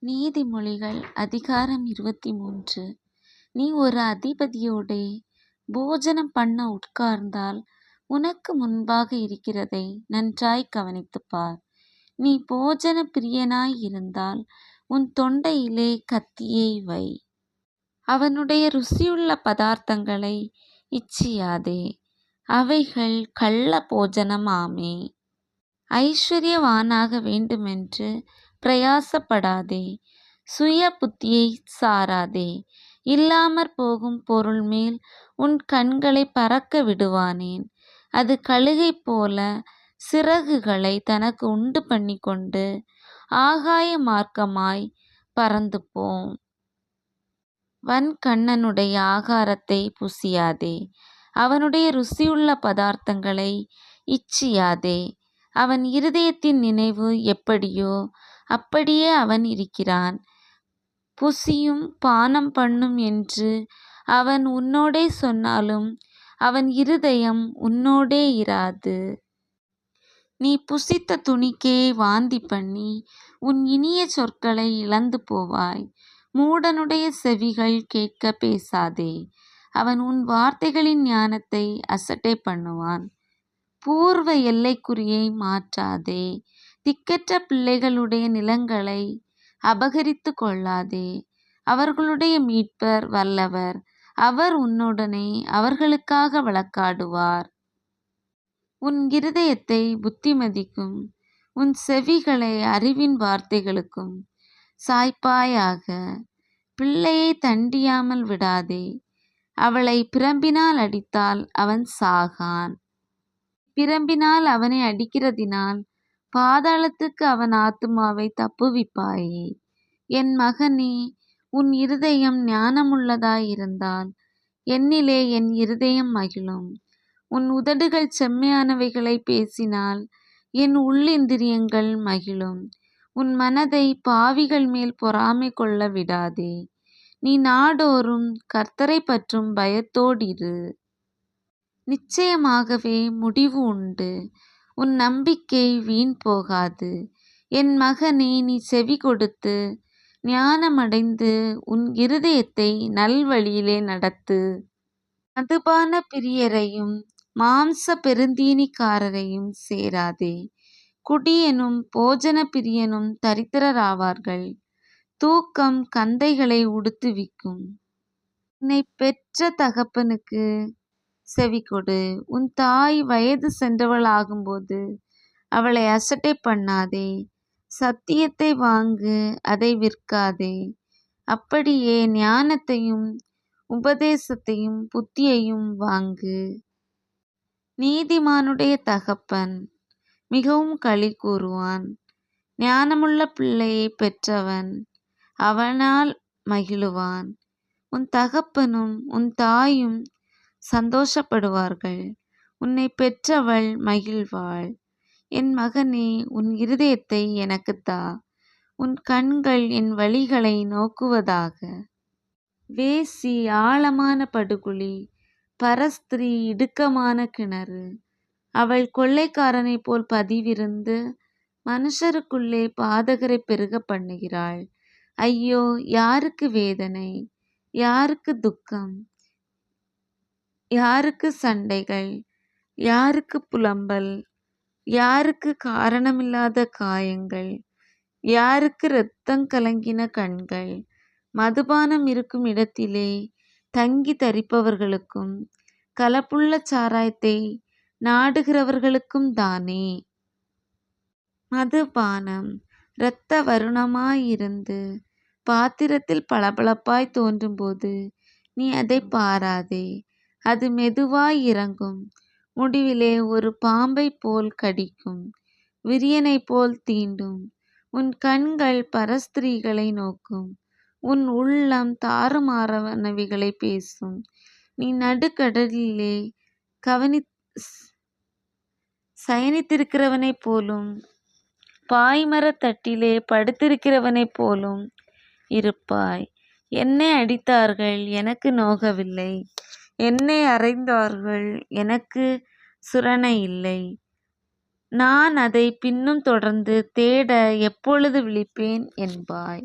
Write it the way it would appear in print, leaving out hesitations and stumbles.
நீதிமொழிகள் அதிகாரம் 23. நீ ஒரு அதிபதியோடே போஜனம் பண்ண உட்கார்ந்தால் உனக்கு முன்பாக இருக்கிறதை நன்றாய் கவனித்துப் பார். நீ போஜன பிரியனாய் இருந்தால் உன் தொண்டையிலே கத்தியை வை. அவனுடைய ருசியுள்ள பதார்த்தங்களை இச்சியாதே, அவைகள் கள்ள போஜனம் ஆமே. ஐஸ்வர்யவானாக வேண்டுமென்று பிரயாசப்படாதே, சுய புத்தியை சாராதே. இல்லாமற் போகும் பொருள் மேல் உன் கண்களை பறக்க விடுவானேன்? அது கழுகை போல சிறகுகளை தனக்கு உண்டு பண்ணிக்கொண்டு ஆகாய மார்க்கமாய் பறந்து போம். வன்கண்ணனுடைய ஆகாரத்தை புசியாதே, அவனுடைய ருசியுள்ள பதார்த்தங்களை இச்சியாதே. அவன் இருதயத்தின் நினைவு எப்படியோ அப்படியே அவன் இருக்கிறான். புசியும் பானம் பண்ணும் என்று அவன் உன்னோடே சொன்னாலும் அவன் இருதயம் உன்னோடே இராது. நீ புசித்த துணிக்கே வாந்தி பண்ணி உன் இனிய சொற்களை இழந்து போவாய். மூடனுடைய செவிகள் கேட்க பேசாதே, அவன் உன் வார்த்தைகளின் ஞானத்தை அசட்டை பண்ணுவான். பூர்வ எல்லைக்குறியை மாற்றாதே, திக்கற்ற பிள்ளைகளுடைய நிலங்களை அபகரித்து கொள்ளாதே. அவர்களுடைய மீட்பர் வல்லவர், அவர் உன்னுடனே அவர்களுக்காக வழக்காடுவார். உன் இருதயத்தை புத்திமதிக்கும் உன் செவிகளை அறிவின் வார்த்தைகளுக்கும் சாய்ப்பாயாக. பிள்ளையை தண்டியாமல் விடாதே, அவளை பிரம்பினால் அடித்தால் அவன் சாகான். பிரம்பினால் அவனை அடிக்கிறதினால் பாதாளத்துக்கு அவன் ஆத்துமாவை தப்புவிப்பாயே. என் மகனே, உன் இருதயம் ஞானமுள்ளதாயிருந்தால் என்னிலே என் இருதயம் மகிழும். உன் உதடுகள் செம்மையானவைகளை பேசினால் என் உள்ளிந்திரியங்கள் மகிழும். உன் மனதை பாவிகள் மேல் பொறாமை கொள்ள விடாதே. நீ நாடோறும் கர்த்தரை பற்றும் பயத்தோடிரு. நிச்சயமாகவே முடிவு உண்டு, உன் நம்பிக்கை வீண் போகாது. என் மகனே, நீ செவி கொடுத்து ஞானமடைந்து உன் இருதயத்தை நல்வழியிலே நடத்து. மதுபான பிரியரையும் மாம்ச பெருந்தீனிக்காரரையும் சேராதே. குடியனும் போஜன பிரியனும் தரித்திரராவார்கள். தூக்கம் கந்தைகளை உடுத்துவிக்கும். உன்னை பெற்ற தகப்பனுக்கு செவிகொடு. உன் தாய் வயது சென்றவளாகும்போது அவளை அசட்டை பண்ணாதே. சத்தியத்தை வாங்கு, அதை விற்காதே. அப்படியே ஞானத்தையும் உபதேசத்தையும் புத்தியையும் வாங்கு. நீதிமானுடைய தகப்பன் மிகவும் களி கூறுவான். ஞானமுள்ள பிள்ளையை பெற்றவன் அவனால் மகிழுவான். உன் தகப்பனும் உன் தாயும் சந்தோஷப்படுவார்கள், உன்னை பெற்றவள் மகிழ்வாள். என் மகனே, உன் இருதயத்தை எனக்குத் தா, உன் கண்கள் என் வழிகளை நோக்குவதாக. வேசி ஆழமான படுகுழி, பரஸ்திரீ இடுக்கமான கிணறு. அவள் கொள்ளைக்காரனைப் போல் பதிவிருந்து மனுஷருக்குள்ளே பாதகரை பெருக பண்ணுகிறாள். ஐயோ, யாருக்கு வேதனை, யாருக்கு துக்கம், யாருக்கு சண்டைகள், யாருக்கு புலம்பல், யாருக்கு காரணமில்லாத காயங்கள், யாருக்கு இரத்தங்கலங்கின கண்கள். மதுபானம் இருக்கும் இடத்திலே தங்கி தரிப்பவர்களுக்கும் கலப்புள்ள சாராயத்தை நாடுகிறவர்களுக்கும் தானே. மதுபானம் இரத்த வருணமாயிருந்து பாத்திரத்தில் பளபளப்பாய் தோன்றும்போது நீ அதை பாராதே. அது மெதுவாய் இறங்கும், முடிவிலே ஒரு பாம்பை போல் கடிக்கும், விரியனை போல் தீண்டும். உன் கண்கள் பரஸ்திரீகளை நோக்கும், உன் உள்ளம் தாறுமாறானவைகளை பேசும். நீ நடுக்கடலிலே சயனித்திருக்கிறவனைப் போலும் பாய்மரத் தட்டிலே படுத்திருக்கிறவனைப் போலும் இருப்பாய். என்னை அடித்தார்கள், எனக்கு நோகவில்லை. என்னை அறைந்தார்கள், எனக்கு சுரணை இல்லை. நான் அதை பின்னும் தொடர்ந்து தேட எப்பொழுது விழிப்பேன் என்பாய்.